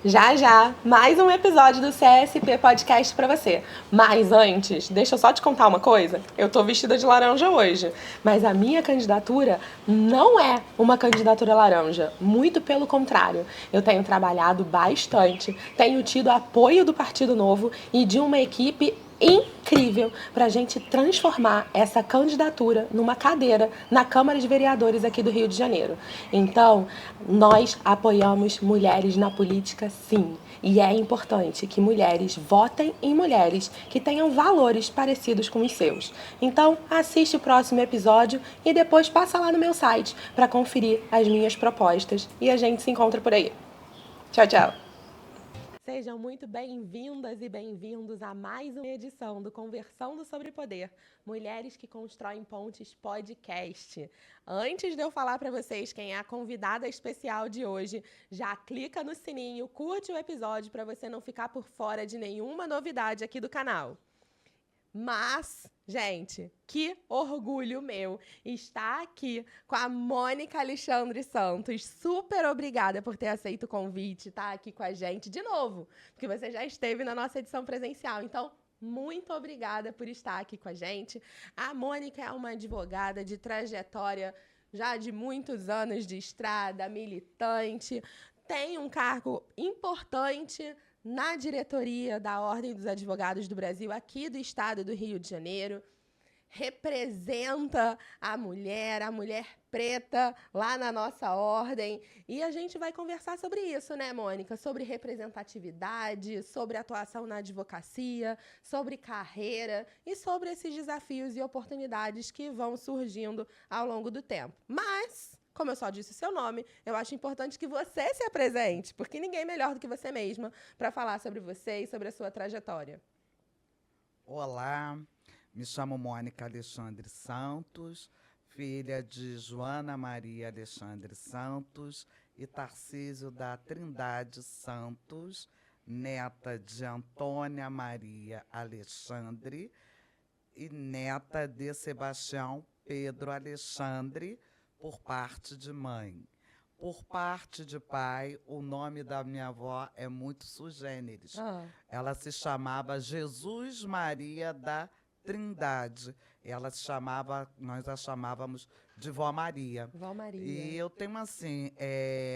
Já, já, mais um episódio do CSP Podcast pra você. Mas antes, deixa eu só te contar uma coisa. Eu tô vestida de laranja hoje, mas a minha candidatura não é uma candidatura laranja. Muito pelo contrário. Eu tenho trabalhado bastante, tenho tido apoio do Partido Novo e de uma equipe incrível para a gente transformar essa candidatura numa cadeira na Câmara de Vereadores aqui do Rio de Janeiro. Então, nós apoiamos mulheres na política, sim. E é importante que mulheres votem em mulheres que tenham valores parecidos com os seus. Então, assiste o próximo episódio e depois passa lá no meu site para conferir as minhas propostas. E a gente se encontra por aí. Tchau, tchau! Sejam muito bem-vindas e bem-vindos a mais uma edição do Conversando sobre Poder, Mulheres que Constroem Pontes Podcast. Antes de eu falar para vocês quem é a convidada especial de hoje, já clica no sininho, curte o episódio para você não ficar por fora de nenhuma novidade aqui do canal. Mas, gente, que orgulho meu estar aqui com a Mônica Alexandre Santos. Super obrigada por ter aceito o convite, estar aqui com a gente de novo, porque você já esteve na nossa edição presencial. Então, muito obrigada por estar aqui com a gente. A Mônica é uma advogada de trajetória já de muitos anos de estrada, militante, tem um cargo importante na diretoria da Ordem dos Advogados do Brasil, aqui do estado do Rio de Janeiro, representa a mulher preta lá na nossa ordem. E a gente vai conversar sobre isso, né, Mônica? Sobre representatividade, sobre atuação na advocacia, sobre carreira e sobre esses desafios e oportunidades que vão surgindo ao longo do tempo. Mas, como eu só disse o seu nome, eu acho importante que você se apresente, porque ninguém é melhor do que você mesma para falar sobre você e sobre a sua trajetória. Olá, me chamo Mônica Alexandre Santos, filha de Joana Maria Alexandre Santos e Tarcísio da Trindade Santos, neta de Antônia Maria Alexandre e neta de Sebastião Pedro Alexandre, por parte de mãe. Por parte de pai, o nome da minha avó é muito sui generis. Ela se chamava Jesus Maria da Trindade. Ela se chamava, nós a chamávamos de Vó Maria. Vó Maria. E eu tenho, assim,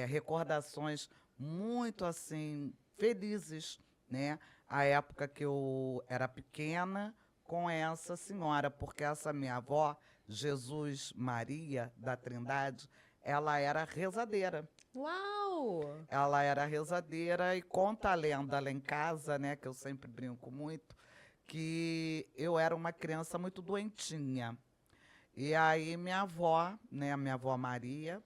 recordações muito, assim, felizes, né? A época que eu era pequena com essa senhora, porque essa minha avó, Jesus Maria da Trindade, ela era rezadeira. Uau! Ela era rezadeira e conta a lenda lá em casa, né, que eu sempre brinco muito, que eu era uma criança muito doentinha. E aí minha avó, né, minha avó Maria,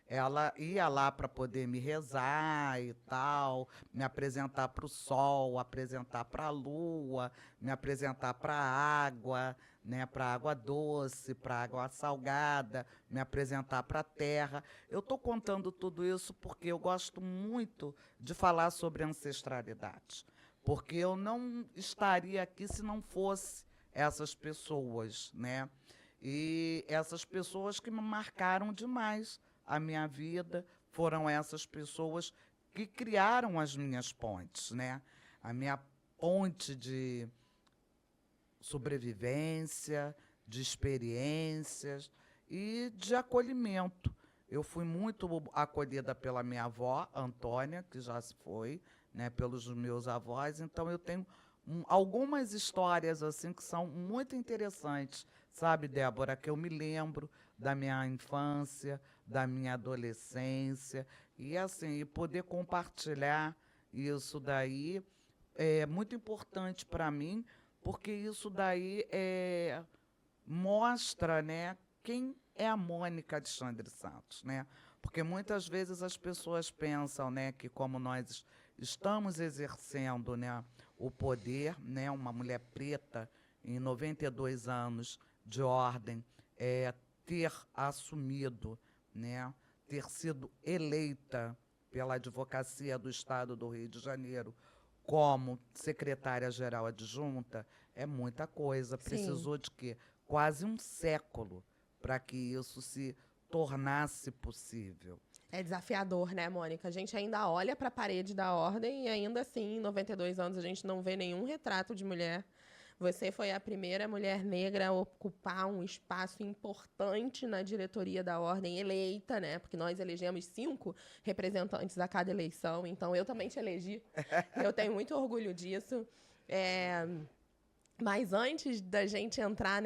ela ia lá para poder me rezar e tal, me apresentar para o sol, apresentar para a lua, me apresentar para a água, né, para água doce, para água salgada, me apresentar para a terra. Eu estou contando tudo isso porque eu gosto muito de falar sobre ancestralidade, porque eu não estaria aqui se não fosse essas pessoas, né? E essas pessoas que me marcaram demais a minha vida, foram essas pessoas que criaram as minhas pontes, né? A minha ponte de sobrevivência, de experiências e de acolhimento. Eu fui muito acolhida pela minha avó, Antônia, que já se foi, né, pelos meus avós, então eu tenho algumas histórias assim que são muito interessantes, sabe, Débora, que eu me lembro da minha infância, da minha adolescência, e assim, poder compartilhar isso daí é muito importante para mim, porque isso daí mostra, né, quem é a Mônica Alexandre Santos, né? Porque muitas vezes as pessoas pensam, né, que como nós estamos exercendo, né, o poder, né, uma mulher preta em 92 anos de ordem, ter assumido, né, ter sido eleita pela advocacia do Estado do Rio de Janeiro como secretária-geral adjunta, é muita coisa. Sim. Precisou de quê? Quase um século para que isso se tornasse possível. É desafiador, né, Mônica? A gente ainda olha para a parede da ordem e ainda assim, em 92 anos, a gente não vê nenhum retrato de mulher. Você foi a primeira mulher negra a ocupar um espaço importante na diretoria da ordem, eleita, né? Porque nós elegemos 5 representantes a cada eleição, então eu também te elegi. Eu tenho muito orgulho disso. Mas antes da gente entrar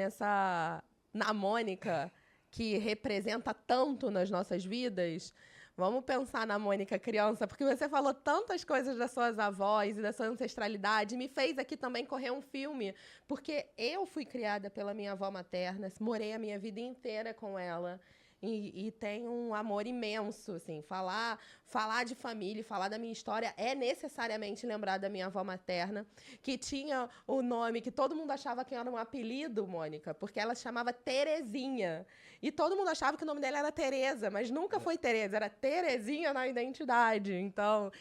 na Mônica, que representa tanto nas nossas vidas, vamos pensar na Mônica criança, porque você falou tantas coisas das suas avós e da sua ancestralidade, e me fez aqui também correr um filme, porque eu fui criada pela minha avó materna, morei a minha vida inteira com ela. E tenho um amor imenso, assim, falar de família, falar da minha história é necessariamente lembrar da minha avó materna, que tinha o nome que todo mundo achava que era um apelido, Mônica, porque ela se chamava Terezinha. E todo mundo achava que o nome dela era Tereza, mas nunca foi Tereza, era Terezinha na identidade. Então,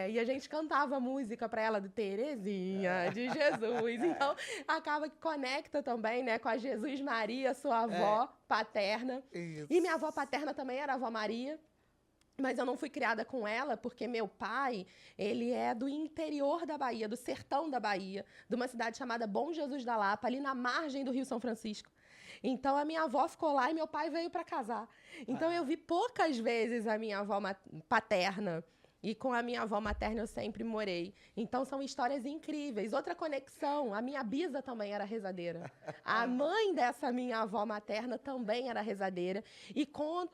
e a gente cantava música para ela de Terezinha, de Jesus. Então, acaba que conecta também, né, com a Jesus Maria, sua avó paterna. Isso. E minha avó paterna também era a avó Maria. Mas eu não fui criada com ela porque meu pai, ele é do interior da Bahia, do sertão da Bahia, de uma cidade chamada Bom Jesus da Lapa, ali na margem do Rio São Francisco. Então, a minha avó ficou lá e meu pai veio para casar. Então, eu vi poucas vezes a minha avó paterna. E com a minha avó materna eu sempre morei. Então, são histórias incríveis. Outra conexão, a minha bisa também era rezadeira. A mãe dessa minha avó materna também era rezadeira. E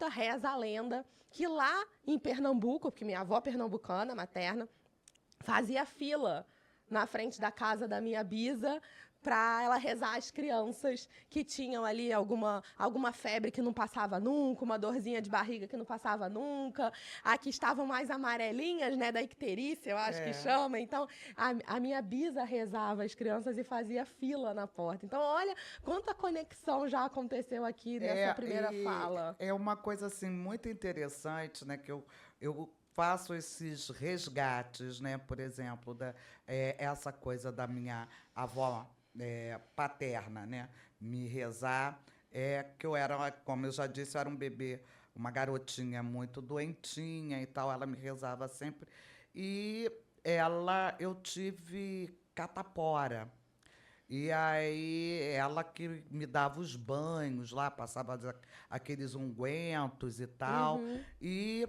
reza a lenda, que lá em Pernambuco, porque minha avó pernambucana, materna, fazia fila na frente da casa da minha bisa para ela rezar as crianças que tinham ali alguma febre que não passava nunca, uma dorzinha de barriga que não passava nunca, a que estavam mais amarelinhas, né, da icterícia, eu acho que chama. Então, a minha bisa rezava as crianças e fazia fila na porta. Então, olha quanta conexão já aconteceu aqui nessa primeira fala. É uma coisa assim muito interessante, né, que eu faço esses resgates, né, por exemplo, essa coisa da minha avó paterna, né? Me rezar, que eu era, como eu já disse, eu era um bebê, uma garotinha muito doentinha e tal, ela me rezava sempre. E eu tive catapora. E aí, ela que me dava os banhos lá, passava aqueles ungüentos e tal. E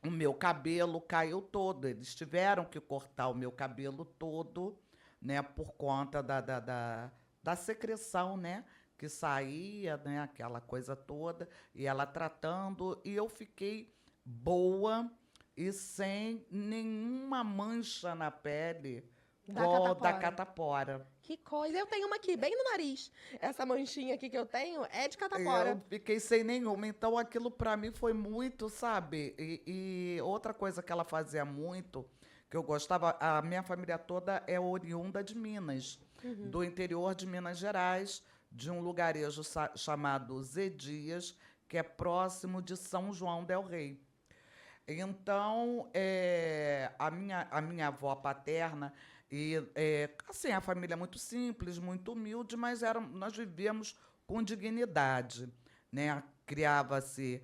o meu cabelo caiu todo. Eles tiveram que cortar o meu cabelo todo, né, por conta da secreção, né, que saía, né, aquela coisa toda, e ela tratando, e eu fiquei boa e sem nenhuma mancha na pele da catapora. Que coisa! Eu tenho uma aqui, bem no nariz. Essa manchinha aqui que eu tenho é de catapora. Eu fiquei sem nenhuma, então aquilo para mim foi muito, sabe? E outra coisa que ela fazia muito, que eu gostava, a minha família toda é oriunda de Minas, do interior de Minas Gerais, de um lugarejo chamado Zé Dias, que é próximo de São João del Rei. Então, a minha avó paterna, assim, a família é muito simples, muito humilde, mas nós vivíamos com dignidade, né? Criava-se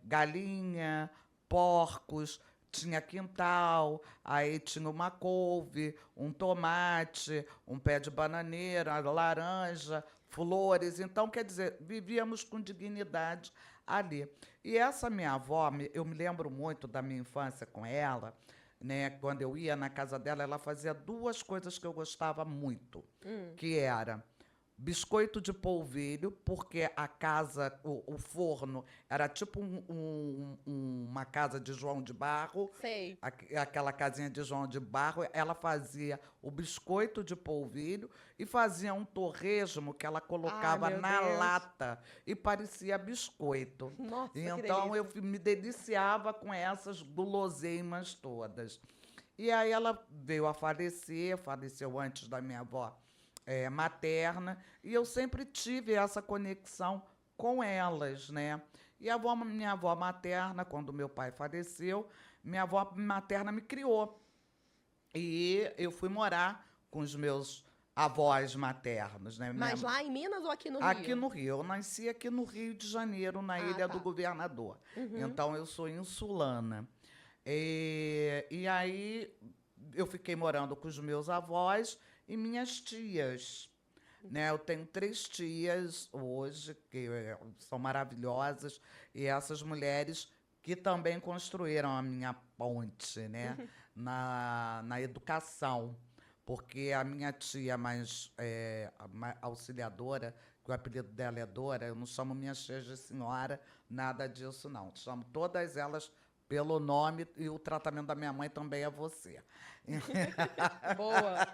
galinha, porcos, tinha quintal, aí tinha uma couve, um tomate, um pé de bananeira, laranja, flores. Então, quer dizer, vivíamos com dignidade ali. E essa minha avó, eu me lembro muito da minha infância com ela, né? Quando eu ia na casa dela, ela fazia 2 coisas que eu gostava muito, que era biscoito de polvilho, porque a casa, o forno, era tipo uma casa de João de Barro. Sei. Aquela casinha de João de Barro. Ela fazia o biscoito de polvilho e fazia um torresmo que ela colocava na lata e parecia biscoito. Nossa, que então, eu me deliciava com essas guloseimas todas. E aí ela veio a falecer, faleceu antes da minha avó materna, e eu sempre tive essa conexão com elas, né? E minha avó materna, quando meu pai faleceu, minha avó materna me criou. E eu fui morar com os meus avós maternos, né? Mas lá em Minas ou aqui no Rio? Aqui no Rio. Eu nasci aqui no Rio de Janeiro, na Ilha tá. do Governador. Então, eu sou insulana. E aí, eu fiquei morando com os meus avós e minhas tias. Né? Eu tenho 3 tias hoje, que são maravilhosas, e essas mulheres que também construíram a minha ponte, né? Na educação. Porque a minha tia mais auxiliadora, que o apelido dela é Dora, eu não chamo minhas tias de senhora, nada disso, não. Chamo todas elas pelo nome, e o tratamento da minha mãe também é você. Boa.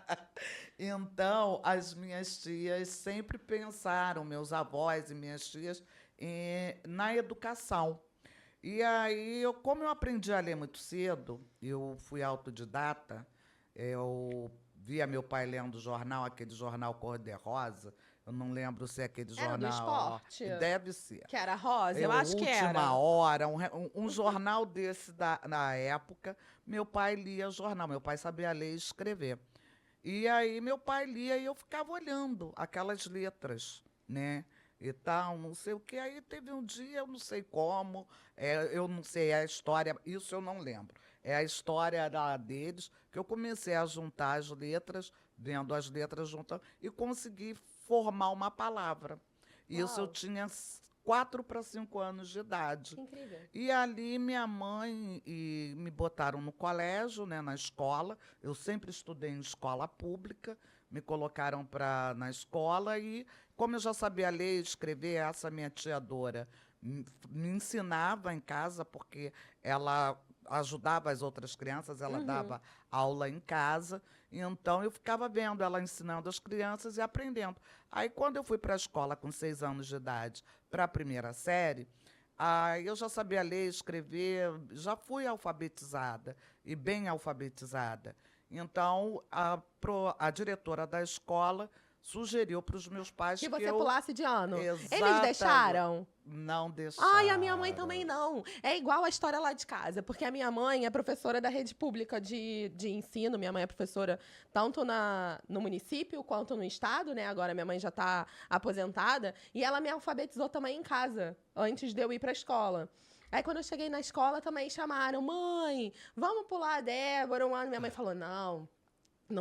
Então, as minhas tias sempre pensaram, meus avós e minhas tias, na educação. E aí, como eu aprendi a ler muito cedo, eu fui autodidata, eu via meu pai lendo jornal, aquele jornal Cor-de-Rosa, eu não lembro se é aquele Era do jornal... esporte? Deve ser. Que era rosa? Eu acho que era. Última Hora, um jornal desse na época, meu pai lia jornal, meu pai sabia ler e escrever. E aí meu pai lia e eu ficava olhando aquelas letras, né? E tal, não sei o que. Aí teve um dia, eu não sei como, eu não sei a história, isso eu não lembro. É a história deles, que eu comecei a juntar as letras, vendo as letras juntando, e consegui formar uma palavra. Isso eu Uau. tinha 4 para 5 anos de idade. Que incrível. E ali minha mãe me botaram no colégio, né, na escola. Eu sempre estudei em escola pública, me colocaram na escola e, como eu já sabia ler e escrever, essa minha tia Dora me ensinava em casa, porque ela ajudava as outras crianças, ela dava aula em casa, então eu ficava vendo ela ensinando as crianças e aprendendo. Aí, quando eu fui para a escola com 6 anos de idade, para a primeira série, eu já sabia ler, escrever, já fui alfabetizada, e bem alfabetizada. Então, a diretora da escola sugeriu para os meus pais Que que você eu... pulasse de ano. Eles Exatamente. deixaram? Não deixaram. Ai, a minha mãe também não. É igual a história lá de casa, porque a minha mãe é professora da rede pública de ensino. Minha mãe é professora tanto no município quanto no estado, né? Agora minha mãe já está aposentada. E ela me alfabetizou também em casa, antes de eu ir para a escola. Aí, quando eu cheguei na escola, também chamaram: mãe, vamos pular a Débora um ano. Minha mãe falou: não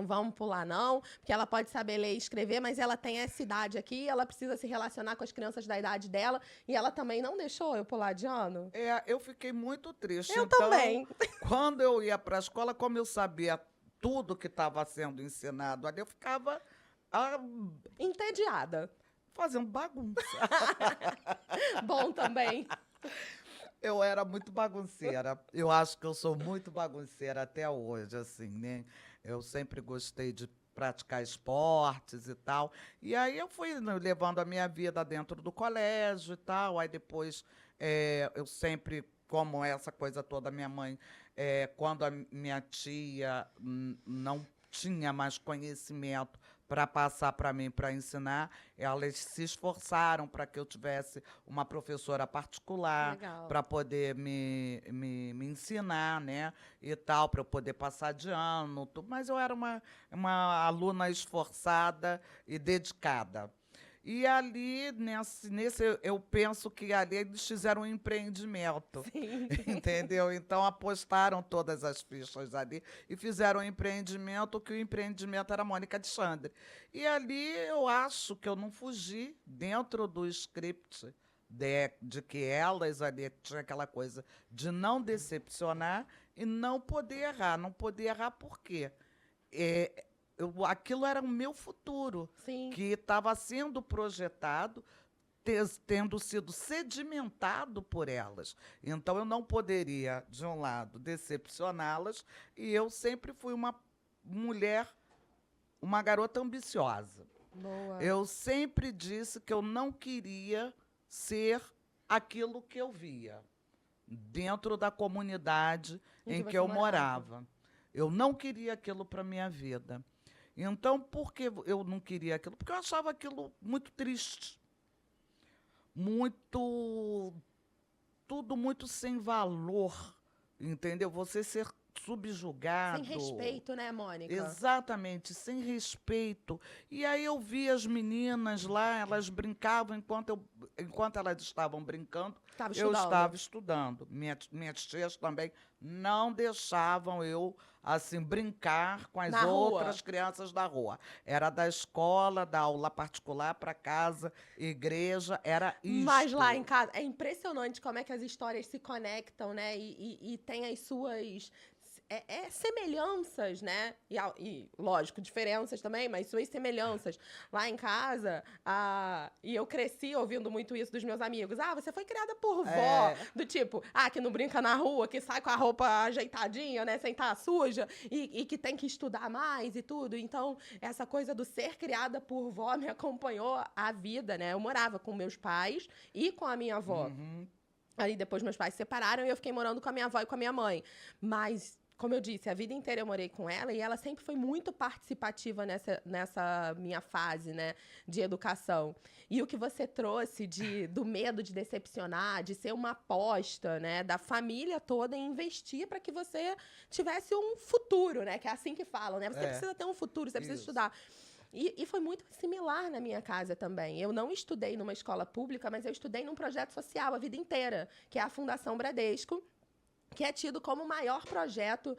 vamos pular, não, porque ela pode saber ler e escrever, mas ela tem essa idade aqui, ela precisa se relacionar com as crianças da idade dela, e ela também não deixou eu pular de ano. Eu fiquei muito triste. Eu então, também. Quando eu ia para a escola, como eu sabia tudo que estava sendo ensinado ali, eu ficava Entediada. fazendo bagunça. Bom também. Eu era muito bagunceira. Eu acho que eu sou muito bagunceira até hoje, assim, né? Eu sempre gostei de praticar esportes e tal. E aí eu fui, né, levando a minha vida dentro do colégio e tal. Aí depois eu sempre, como essa coisa toda, minha mãe, quando a minha tia não tinha mais conhecimento para passar para mim, para ensinar, elas se esforçaram para que eu tivesse uma professora particular Legal. para poder me ensinar, né, e tal, para eu poder passar de ano. Mas eu era uma aluna esforçada e dedicada. E ali, nesse, eu penso que ali eles fizeram um empreendimento. Sim. Entendeu? Então apostaram todas as fichas ali e fizeram um empreendimento, que o empreendimento era a Mônica Alexandre. E ali eu acho que eu não fugi dentro do script de que elas ali tinha aquela coisa de não decepcionar e não poder errar. Não poder errar por quê? Aquilo era o meu futuro, Sim. que estava sendo projetado, tendo sido sedimentado por elas. Então, eu não poderia, de um lado, decepcioná-las, e eu sempre fui uma mulher, uma garota ambiciosa. Boa. Eu sempre disse que eu não queria ser aquilo que eu via dentro da comunidade em que eu morava. Eu não queria aquilo para a minha vida. Então, por que eu não queria aquilo? Porque eu achava aquilo muito triste. Tudo muito sem valor, entendeu? Você ser subjugado. Sem respeito, né, Mônica? Exatamente, sem respeito. E aí eu vi as meninas lá, elas brincavam enquanto elas estavam brincando, Estava eu estudando. estava estudando. Minhas tias também não deixavam eu assim brincar com as Na rua. outras crianças da rua. Era da escola, da aula particular para casa, igreja, era isto. Mas lá em casa, é impressionante como é que as histórias se conectam, né? E tem as suas semelhanças, né? E, lógico, diferenças também, mas suas semelhanças. Lá em casa, e eu cresci ouvindo muito isso dos meus amigos. Ah, você foi criada por vó. Do tipo, que não brinca na rua, que sai com a roupa ajeitadinha, né? Sem estar suja. E que tem que estudar mais e tudo. Então, essa coisa do ser criada por vó me acompanhou a vida, né? Eu morava com meus pais e com a minha avó. Uhum. Aí depois meus pais se separaram e eu fiquei morando com a minha avó e com a minha mãe. Mas, como eu disse, a vida inteira eu morei com ela e ela sempre foi muito participativa nessa minha fase, né, de educação. E o que você trouxe do medo de decepcionar, de ser uma aposta, né, da família toda em investir para que você tivesse um futuro, né, que é assim que falam, né? Você precisa ter um futuro, você precisa estudar. E foi muito similar na minha casa também. Eu não estudei numa escola pública, mas eu estudei num projeto social a vida inteira, que é a Fundação Bradesco, que é tido como o maior projeto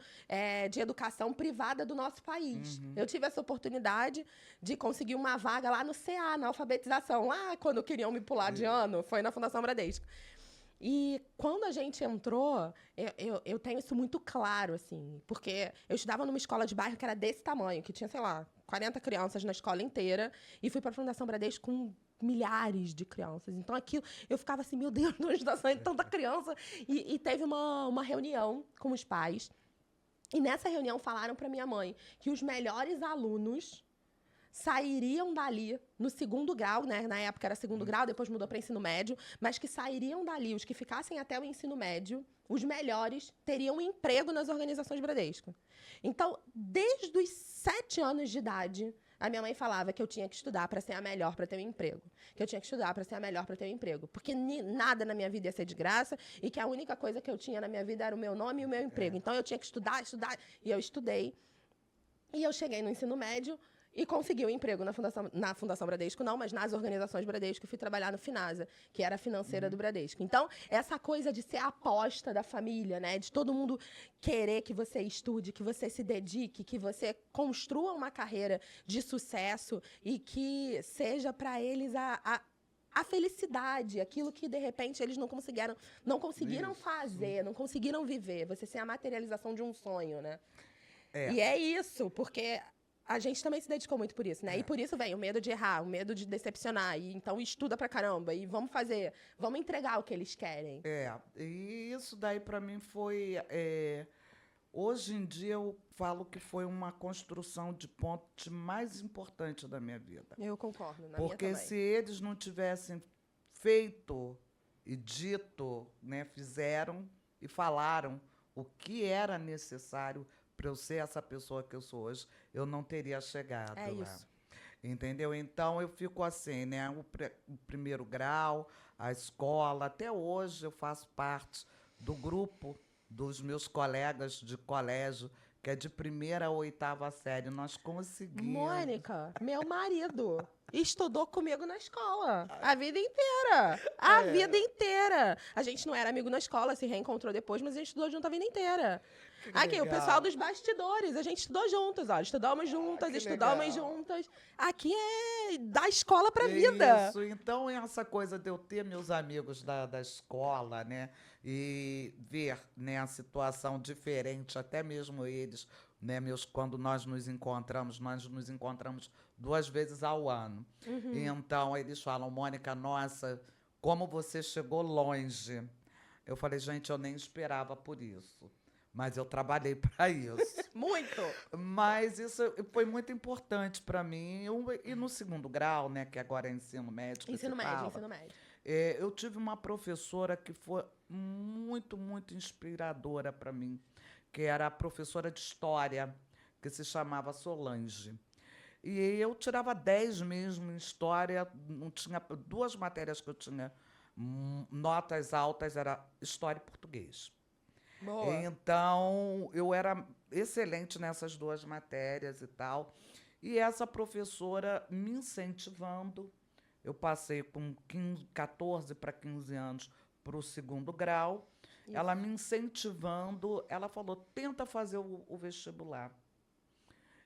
de educação privada do nosso país. Eu tive essa oportunidade de conseguir uma vaga lá no CA, na alfabetização. Lá, quando queriam me pular de ano, foi na Fundação Bradesco. E quando a gente entrou, eu tenho isso muito claro, assim, porque eu estudava numa escola de bairro que era desse tamanho, que tinha, sei lá, 40 crianças na escola inteira, e fui para a Fundação Bradesco com milhares de crianças. Então, aquilo, eu ficava assim, meu Deus, numa situação de tanta criança. E teve uma reunião com os pais, e nessa reunião falaram para minha mãe que os melhores alunos sairiam dali no segundo grau, né? Na época era segundo grau, depois mudou para ensino médio, mas que sairiam dali, os que ficassem até o ensino médio, os melhores teriam emprego nas organizações Bradesco. Então, desde os 7 anos de idade, a minha mãe falava que eu tinha que estudar para ser a melhor para ter um emprego. Que eu tinha que estudar para ser a melhor para ter um emprego. Porque nada na minha vida ia ser de graça e que a única coisa que eu tinha na minha vida era o meu nome e o meu emprego. Então, eu tinha que estudar. E eu estudei. E eu cheguei no ensino médio e consegui um emprego na Fundação Bradesco, não, mas nas organizações Bradesco, fui trabalhar no Finasa, que era a financeira do Bradesco. Então, essa coisa de ser a aposta da família, né? De todo mundo querer que você estude, que você se dedique, que você construa uma carreira de sucesso e que seja para eles a felicidade, aquilo que, de repente, eles não conseguiram fazer, não conseguiram viver. Você ser a materialização de um sonho, né? E é isso, porque a gente também se dedicou muito por isso, né? E por isso vem o medo de errar, o medo de decepcionar. E então estuda pra caramba e vamos entregar o que eles querem. E isso daí para mim foi... hoje em dia eu falo que foi uma construção de ponte mais importante da minha vida. Eu concordo, na minha Porque também. se eles não tivessem feito e dito, né, fizeram e falaram o que era necessário para eu ser essa pessoa que eu sou hoje, eu não teria chegado lá. Isso. Entendeu? Então, eu fico assim, né? O primeiro grau, a escola, até hoje eu faço parte do grupo dos meus colegas de colégio, que é de 1ª a 8ª série. Nós conseguimos. Mônica, meu marido estudou comigo na escola. A vida inteira. A vida inteira. A gente não era amigo na escola, se reencontrou depois, mas a gente estudou junto a vida inteira. Aqui, o pessoal dos bastidores, a gente estudou juntos, ó. Estudamos juntas. Aqui é da escola pra vida. Isso, então essa coisa de eu ter meus amigos da escola, né? E ver, né, a situação diferente, até mesmo eles, né, quando nós nos encontramos 2 vezes ao ano. E então eles falam, Mônica, nossa, como você chegou longe. Eu falei, gente, eu nem esperava por isso. Mas eu trabalhei para isso. Muito! Mas isso foi muito importante para mim. E no segundo grau, né, que agora é ensino médio. Ensino médio. Eu tive uma professora que foi muito, muito inspiradora para mim, que era a professora de história, que se chamava Solange. E eu tirava 10 mesmo em história, não tinha 2 matérias que eu tinha notas altas, era história e português. Boa. Então, eu era excelente nessas duas matérias e tal. E essa professora me incentivando. Eu passei com 14 para 15 anos para o segundo grau. Ela Isso. me incentivando, ela falou: tenta fazer o vestibular.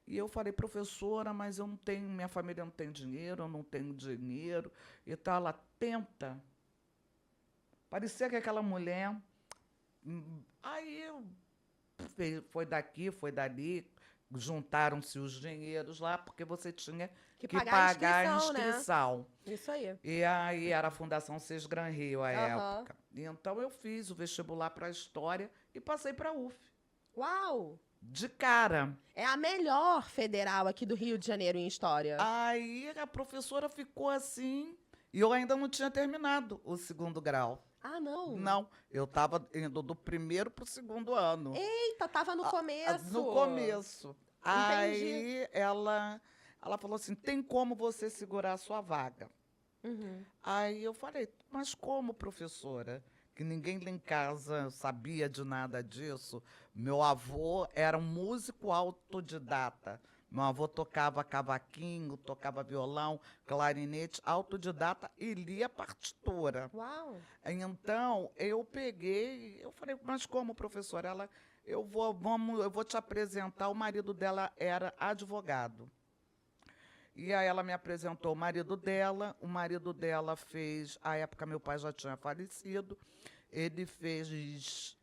E eu falei: professora, mas eu não tenho, minha família não tem dinheiro, eu não tenho dinheiro e tal. Ela: tenta. Parecia que aquela mulher. Aí eu foi daqui, foi dali, juntaram-se os dinheiros lá, porque você tinha Que que pagar a pagar a inscrição, né? inscrição. Isso aí. E aí era a Fundação Sesgran Rio, à Aham. época. E então eu fiz o vestibular para História e passei para a UF, Uau! de cara. É a melhor federal aqui do Rio de Janeiro em história. Aí a professora ficou assim, e eu ainda não tinha terminado o segundo grau. Ah, não. Não, eu estava indo do primeiro para o segundo ano. Eita, tava no começo. No começo. Entendi. Aí ela falou assim: tem como você segurar a sua vaga? Uhum. Aí eu falei: mas como, professora? Que ninguém lá em casa sabia de nada disso. Meu avô era um músico autodidata. Meu avô tocava cavaquinho, tocava violão, clarinete, autodidata e lia partitura. Uau. Então, eu peguei, eu falei: mas como, professora? Ela: eu vou te apresentar. O marido dela era advogado. E aí ela me apresentou o marido dela fez, à época meu pai já tinha falecido, ele fez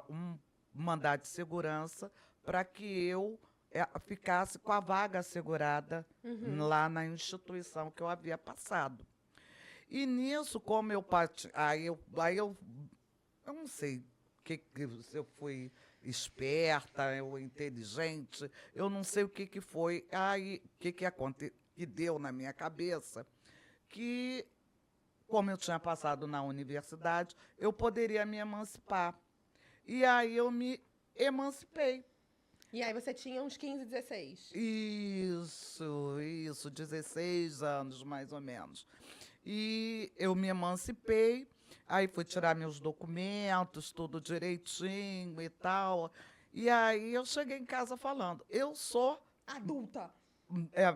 um mandado de segurança para que eu ficasse com a vaga assegurada lá na instituição que eu havia passado. E nisso, como meu pai. Eu não sei se eu fui esperta, eu inteligente, eu não sei o que foi. Aí, que deu na minha cabeça, que, como eu tinha passado na universidade, eu poderia me emancipar. E aí eu me emancipei. E aí você tinha uns 15, 16. Isso, 16 anos mais ou menos. E eu me emancipei, aí fui tirar meus documentos, tudo direitinho e tal. E aí eu cheguei em casa falando: eu sou. Adulta.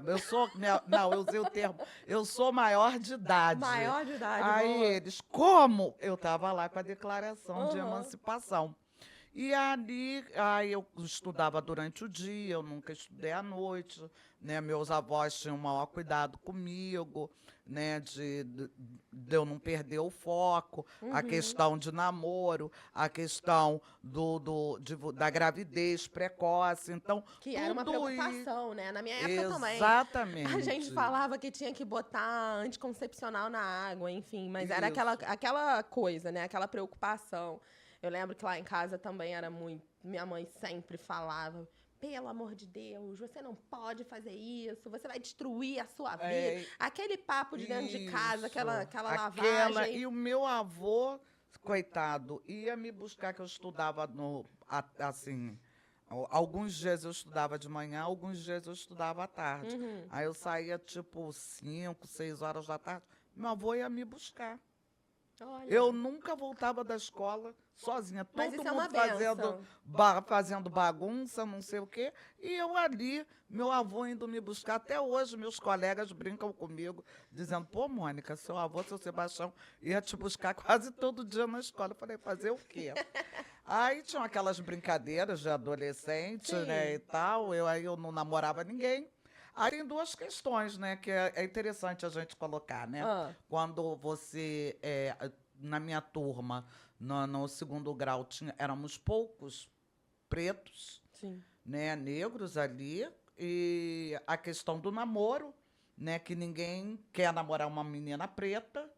Eu sou. Não, eu usei o termo. Eu sou maior de idade. Maior de idade, Aí boa. eles, como? Eu estava lá com a declaração de Aham. emancipação. E ali, aí eu estudava durante o dia, eu nunca estudei à noite, né? Meus avós tinham o maior cuidado comigo, né? De eu não perder o foco, a questão de namoro, a questão da gravidez precoce. Então, Que era uma tudo preocupação, né? Na minha época também. exatamente. A gente falava que tinha que botar anticoncepcional na água, enfim, mas era aquela coisa, né? Aquela preocupação. Eu lembro que lá em casa também era muito. Minha mãe sempre falava: pelo amor de Deus, você não pode fazer isso, você vai destruir a sua vida. É, Aquele papo de dentro de casa, aquela Aquela. lavagem. E o meu avô, coitado, ia me buscar, que eu estudava assim. Alguns dias eu estudava de manhã, alguns dias eu estudava à tarde. Aí eu saía tipo 5, 6 horas da tarde. Meu avô ia me buscar. Olha. Eu nunca voltava da escola sozinha. Mas Todo isso é mundo uma benção. fazendo bagunça, não sei o quê. E eu ali, meu avô indo me buscar. Até hoje, meus colegas brincam comigo, dizendo: pô, Mônica, seu avô, seu Sebastião, ia te buscar quase todo dia na escola. Eu falei: fazer o quê? Aí tinham aquelas brincadeiras de adolescente, Sim. né, e tal. Aí eu não namorava ninguém. Aí tem duas questões, né, que é interessante a gente colocar, né? Ah. Quando você, na minha turma, no segundo grau, éramos poucos pretos, Sim. né, negros ali, e a questão do namoro, né, que ninguém quer namorar uma menina preta,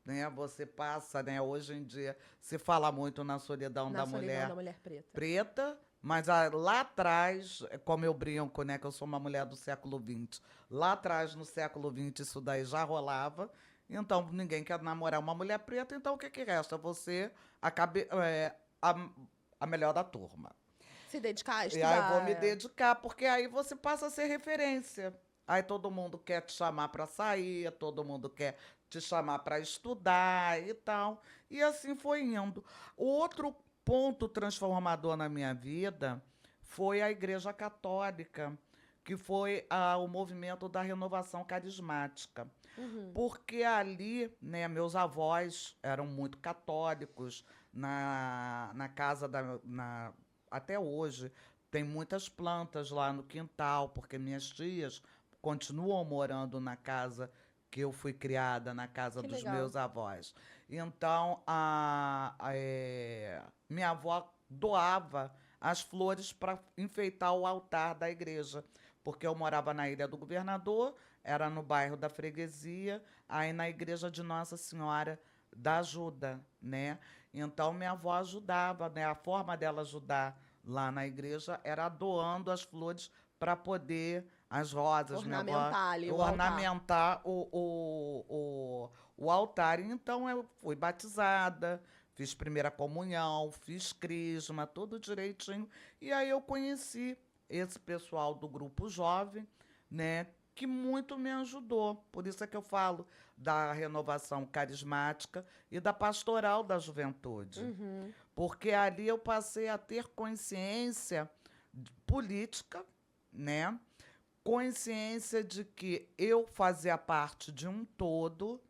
né? Você passa, né, hoje em dia se fala muito na solidão Na da solidão mulher da mulher preta. preta, mas lá atrás, como eu brinco, né, que eu sou uma mulher do século XX, lá atrás, no século XX, isso daí já rolava. Então, ninguém quer namorar uma mulher preta, então o que que resta? Você a melhor da turma. Se dedicar a E aí eu vou estudar. me dedicar, porque aí você passa a ser referência. Aí todo mundo quer te chamar para sair, todo mundo quer te chamar para estudar e tal. E assim foi indo. O outro ponto transformador na minha vida foi a Igreja Católica, que foi o movimento da renovação carismática. Porque ali, né, meus avós eram muito católicos, na casa até hoje tem muitas plantas lá no quintal, porque minhas tias continuam morando na casa que eu fui criada, na casa Que dos legal. meus avós. Então, minha avó doava as flores para enfeitar o altar da igreja, porque eu morava na Ilha do Governador, era no bairro da Freguesia, aí na igreja de Nossa Senhora da Ajuda, né? Então, minha avó ajudava, né? A forma dela ajudar lá na igreja era doando as flores para poder, as rosas, minha avó, Ornamentar ali o altar. ornamentar o altar. Então, eu fui batizada, fiz primeira comunhão, fiz crisma, tudo direitinho. E aí eu conheci esse pessoal do grupo jovem, né, que muito me ajudou. Por isso é que eu falo da renovação carismática e da pastoral da juventude. Porque ali eu passei a ter consciência política, né? Consciência de que eu fazia parte de um todo,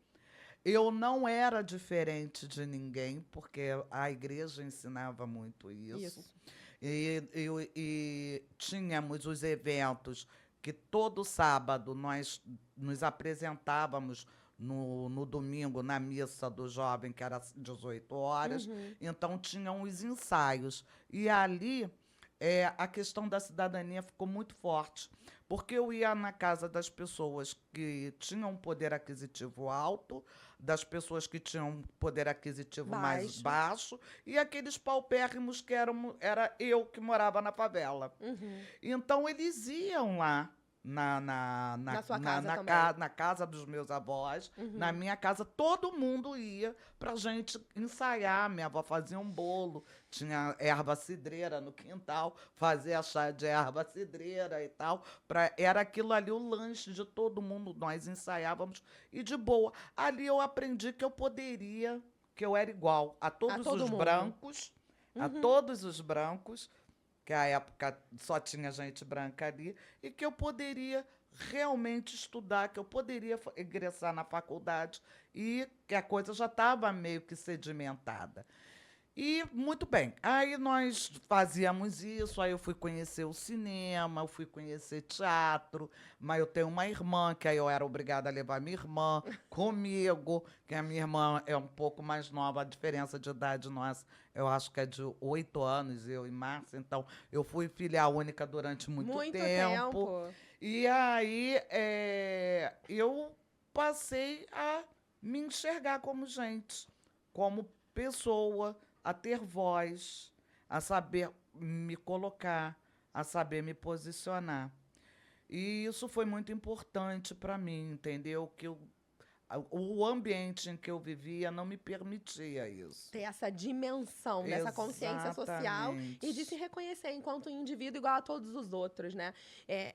eu não era diferente de ninguém, porque a igreja ensinava muito isso. Isso. E tínhamos os eventos que todo sábado nós nos apresentávamos no domingo na missa do jovem, que era às 18 horas. Então tinham os ensaios. E ali a questão da cidadania ficou muito forte, porque eu ia na casa das pessoas que tinham um poder aquisitivo alto, das pessoas que tinham um poder aquisitivo mais baixo, e aqueles paupérrimos que era eu que morava na favela. Então, eles iam lá Na sua casa também. na casa dos meus avós, na minha casa, todo mundo ia pra gente ensaiar. Minha avó fazia um bolo, tinha erva cidreira no quintal, fazia chá de erva cidreira e tal. Era aquilo ali o lanche de todo mundo, nós ensaiávamos e de boa. Ali eu aprendi que eu poderia, que eu era igual a todos todo os mundo. brancos, a todos os brancos, que à época só tinha gente branca ali, e que eu poderia realmente estudar, que eu poderia ingressar na faculdade, e que a coisa já estava meio que sedimentada. E, muito bem, aí nós fazíamos isso, aí eu fui conhecer o cinema, eu fui conhecer teatro, mas eu tenho uma irmã, que aí eu era obrigada a levar minha irmã comigo, que a minha irmã é um pouco mais nova, a diferença de idade nossa, eu acho que é de 8 anos, eu e Márcia, então eu fui filha única durante muito tempo. E aí eu passei a me enxergar como gente, como pessoa, a ter voz, a saber me colocar, a saber me posicionar. E isso foi muito importante para mim, entendeu? O ambiente em que eu vivia não me permitia isso. Ter essa dimensão dessa consciência social e de se reconhecer enquanto indivíduo igual a todos os outros, né?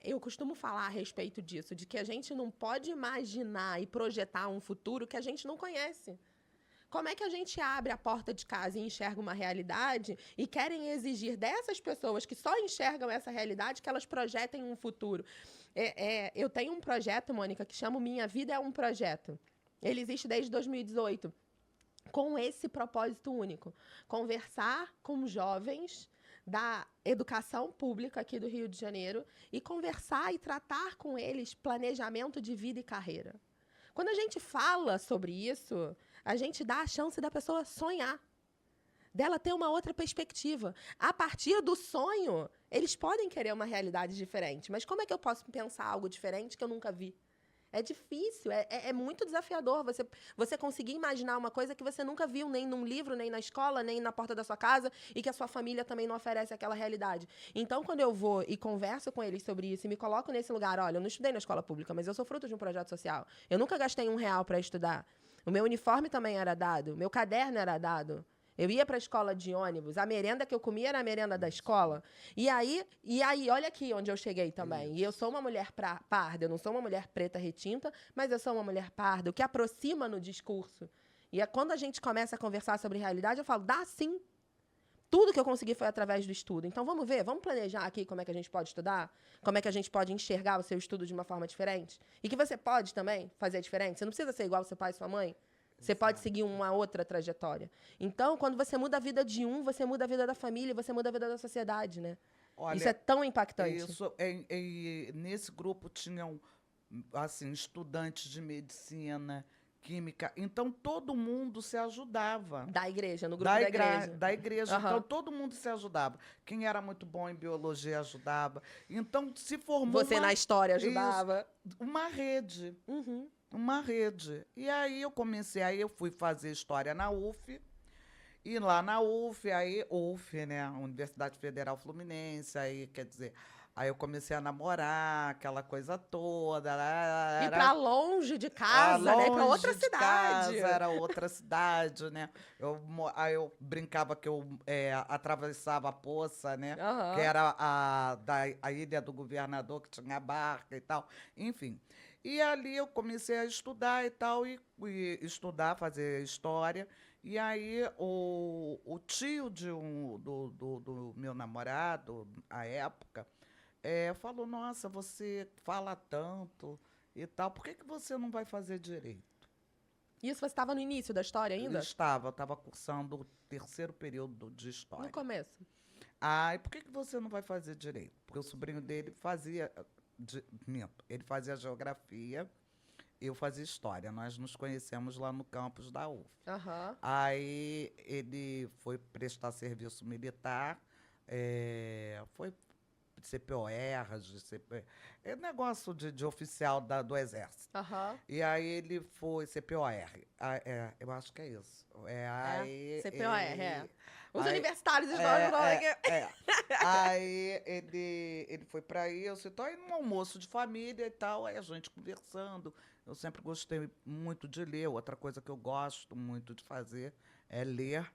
Eu costumo falar a respeito disso, de que a gente não pode imaginar e projetar um futuro que a gente não conhece. Como é que a gente abre a porta de casa e enxerga uma realidade e querem exigir dessas pessoas que só enxergam essa realidade que elas projetem um futuro? Eu tenho um projeto, Mônica, que chama Minha Vida é um Projeto. Ele existe desde 2018, com esse propósito único. Conversar com jovens da educação pública aqui do Rio de Janeiro e conversar e tratar com eles planejamento de vida e carreira. Quando a gente fala sobre isso, a gente dá a chance da pessoa sonhar, dela ter uma outra perspectiva. A partir do sonho, eles podem querer uma realidade diferente. Mas como é que eu posso pensar algo diferente que eu nunca vi? É difícil, é muito desafiador você conseguir imaginar uma coisa que você nunca viu, nem num livro, nem na escola, nem na porta da sua casa, e que a sua família também não oferece aquela realidade. Então, quando eu vou e converso com eles sobre isso e me coloco nesse lugar, olha, eu não estudei na escola pública, mas eu sou fruto de um projeto social. Eu nunca gastei R$1 para estudar. O meu uniforme também era dado, o meu caderno era dado. Eu ia para a escola de ônibus, a merenda que eu comia era a merenda da escola. E aí, olha aqui onde eu cheguei também. E eu sou uma mulher parda, eu não sou uma mulher preta retinta, mas eu sou uma mulher parda, o que aproxima no discurso. E quando a gente começa a conversar sobre realidade, eu falo, dá sim. Tudo que eu consegui foi através do estudo. Então, vamos ver, vamos planejar aqui como é que a gente pode estudar, como é que a gente pode enxergar o seu estudo de uma forma diferente. E que você pode também fazer diferente. Você não precisa ser igual ao seu pai e sua mãe. Você pode seguir uma outra trajetória. Então, quando você muda a vida de um, você muda a vida da família, você muda a vida da sociedade, né? Olha, Isso é tão impactante. isso, nesse grupo tinham, assim, estudantes de medicina, química. Então, todo mundo se ajudava. Da igreja, no grupo da igreja. Da igreja. Aham. Então, todo mundo se ajudava. Quem era muito bom em biologia ajudava. Então, se formou Você na história ajudava. uma rede. Uhum. Uma rede. E aí eu fui fazer história na UF. E lá na UF, UF, né? Universidade Federal Fluminense, aí, quer dizer, aí eu comecei a namorar, aquela coisa toda. Ir pra longe de casa, né? Ir pra outra longe de cidade. casa, era outra cidade, né? Aí eu brincava que eu atravessava a poça, né? Aham. Que era a Ilha do Governador, que tinha barca e tal. Enfim. E ali eu comecei a estudar e tal, e estudar, fazer história. E aí o tio do meu namorado, à época, falou, nossa, você fala tanto e tal, por que você não vai fazer direito? Isso você estava no início da história ainda? Eu estava cursando o terceiro período de história. No começo. E por que você não vai fazer direito? Porque o sobrinho dele fazia, ele fazia geografia, eu fazia história. Nós nos conhecemos lá no campus da UF. Aham. Aí ele foi prestar serviço militar, foi CPOR, negócio de oficial do Exército. Aham. E aí ele foi CPOR, eu acho que é isso. CPOR. Os aí- universitários estão Aí ele foi para isso, então aí num almoço de família e tal, aí a gente conversando. Eu sempre gostei muito de ler, outra coisa que eu gosto muito de fazer é ler.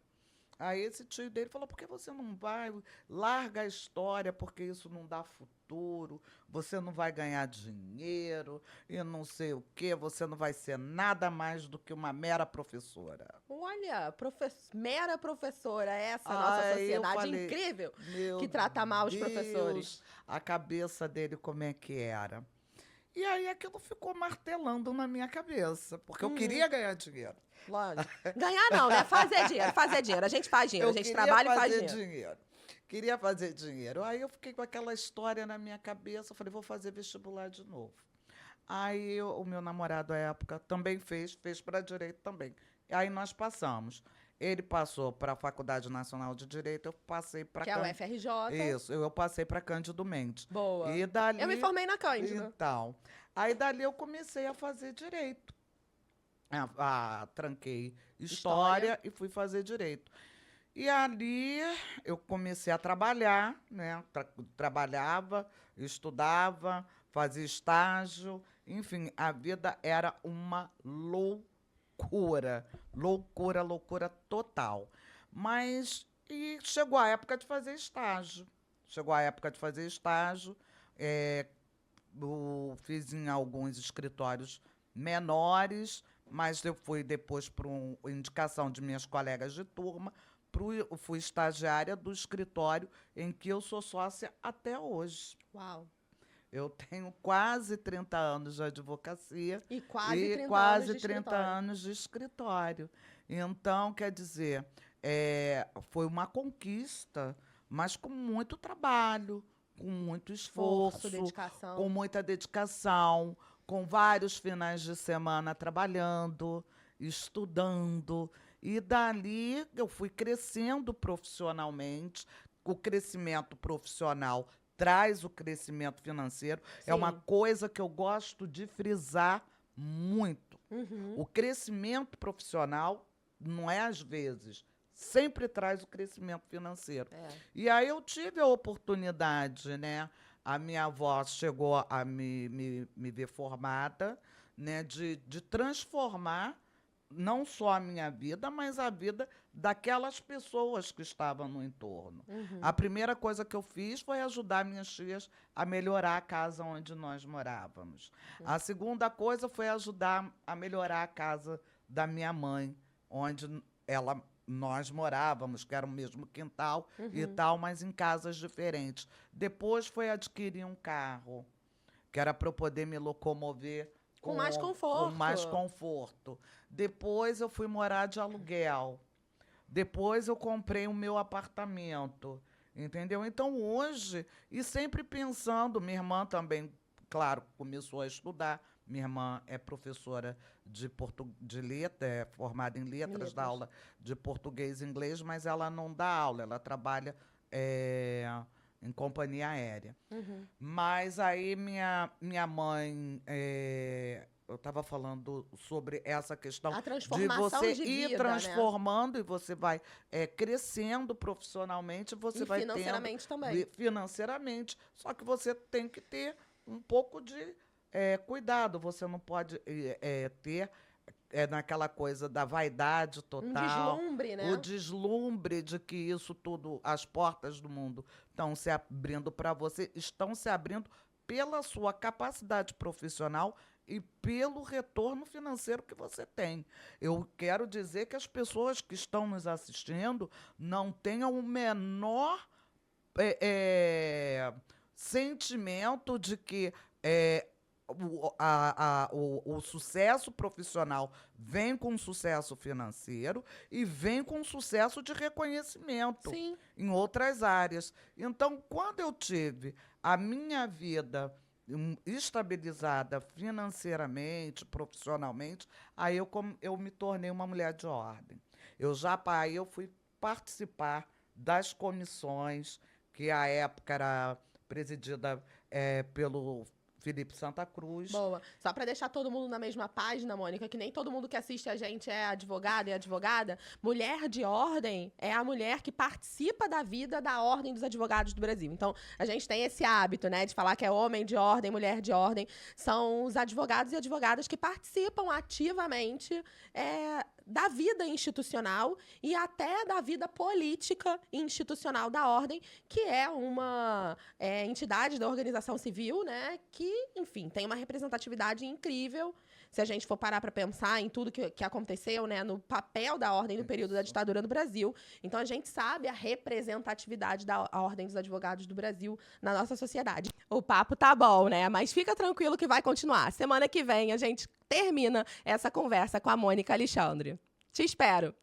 Aí esse tio dele falou, por que você não vai? Larga a história, porque isso não dá futuro, você não vai ganhar dinheiro e não sei o quê, você não vai ser nada mais do que uma mera professora. Olha, mera professora, essa nossa Aí eu sociedade falei, incrível Meu que trata mal os Deus, professores. a cabeça dele como é que era. E aí aquilo ficou martelando na minha cabeça, porque eu queria ganhar dinheiro. Lógico. Ganhar não, né? Fazer dinheiro, fazer dinheiro. A gente faz dinheiro, a gente trabalha e faz dinheiro. Queria fazer dinheiro. Aí eu fiquei com aquela história na minha cabeça, eu falei, vou fazer vestibular de novo. Aí o meu namorado, à época, também fez para direito também. Aí nós passamos. Ele passou para a Faculdade Nacional de Direito, eu passei para... Que é o FRJ. Isso, eu passei para Cândido Mendes. Boa. E dali, Eu me formei na Cândida. Então, aí dali eu comecei a fazer direito. Tranquei história e fui fazer direito. E ali eu comecei a trabalhar, né? Trabalhava, estudava, fazia estágio. Enfim, a vida era uma loucura. Loucura total. Mas chegou a época de fazer estágio. Eu fiz em alguns escritórios menores, mas eu fui depois, por indicação de minhas colegas de turma, fui estagiária do escritório em que eu sou sócia até hoje. Uau. Eu tenho quase 30 anos de advocacia e quase 30 anos de escritório. Então, quer dizer, foi uma conquista, mas com muito trabalho, com muito esforço, dedicação. com muita dedicação, com vários finais de semana trabalhando, estudando. E dali eu fui crescendo profissionalmente. O crescimento profissional traz o crescimento financeiro. Sim. É uma coisa que eu gosto de frisar muito. Uhum. O crescimento profissional não é às vezes, sempre traz o crescimento financeiro. E aí eu tive a oportunidade, né? A minha avó chegou a me ver formada, né? De transformar não só a minha vida, mas a vida daquelas pessoas que estavam no entorno. Uhum. A primeira coisa que eu fiz foi ajudar minhas tias a melhorar a casa onde nós morávamos. A segunda coisa foi ajudar a melhorar a casa da minha mãe, onde ela nós morávamos, que era o mesmo quintal e tal, mas em casas diferentes. Depois foi adquirir um carro, que era para eu poder me locomover Com mais com conforto. mais conforto. Depois eu fui morar de aluguel. Depois eu comprei o meu apartamento, entendeu? Então hoje, e sempre pensando, minha irmã também, claro, começou a estudar. Minha irmã é professora de letra, é formada em letras, dá aula de português e inglês, mas ela não dá aula, ela trabalha em companhia aérea. Mas aí minha mãe, eu estava falando sobre essa questão A de transformação você de ir vida, né? transformando e você vai crescendo profissionalmente, você E vai financeiramente tendo também. financeiramente. Só que você tem que ter um pouco de cuidado. Você não pode ter naquela coisa da vaidade Um total, deslumbre, né? o deslumbre de que isso tudo, as portas do mundo estão se abrindo para você, estão se abrindo pela sua capacidade profissional e pelo retorno financeiro que você tem. Eu quero dizer que as pessoas que estão nos assistindo não tenham o menor sentimento de que o sucesso profissional vem com sucesso financeiro e vem com sucesso de reconhecimento Sim. em outras áreas. Então, quando eu tive a minha vida estabilizada financeiramente, profissionalmente, aí eu me tornei uma mulher de ordem. Aí eu fui participar das comissões, que à época era presidida pelo Felipe Santa Cruz. Boa. Só para deixar todo mundo na mesma página, Mônica, que nem todo mundo que assiste a gente é advogado e advogada, mulher de ordem é a mulher que participa da vida da ordem dos advogados do Brasil. Então, a gente tem esse hábito, né, de falar que é homem de ordem, mulher de ordem. São os advogados e advogadas que participam ativamente da vida institucional e até da vida política institucional da ordem, que é uma entidade da organização civil, né, que, enfim, tem uma representatividade incrível. Se a gente for parar para pensar em tudo que aconteceu, né, no papel da ordem no período da ditadura no Brasil. Então, a gente sabe a representatividade da Ordem dos Advogados do Brasil na nossa sociedade. O papo tá bom, né? Mas fica tranquilo que vai continuar. Semana que vem a gente termina essa conversa com a Mônica Alexandre. Te espero!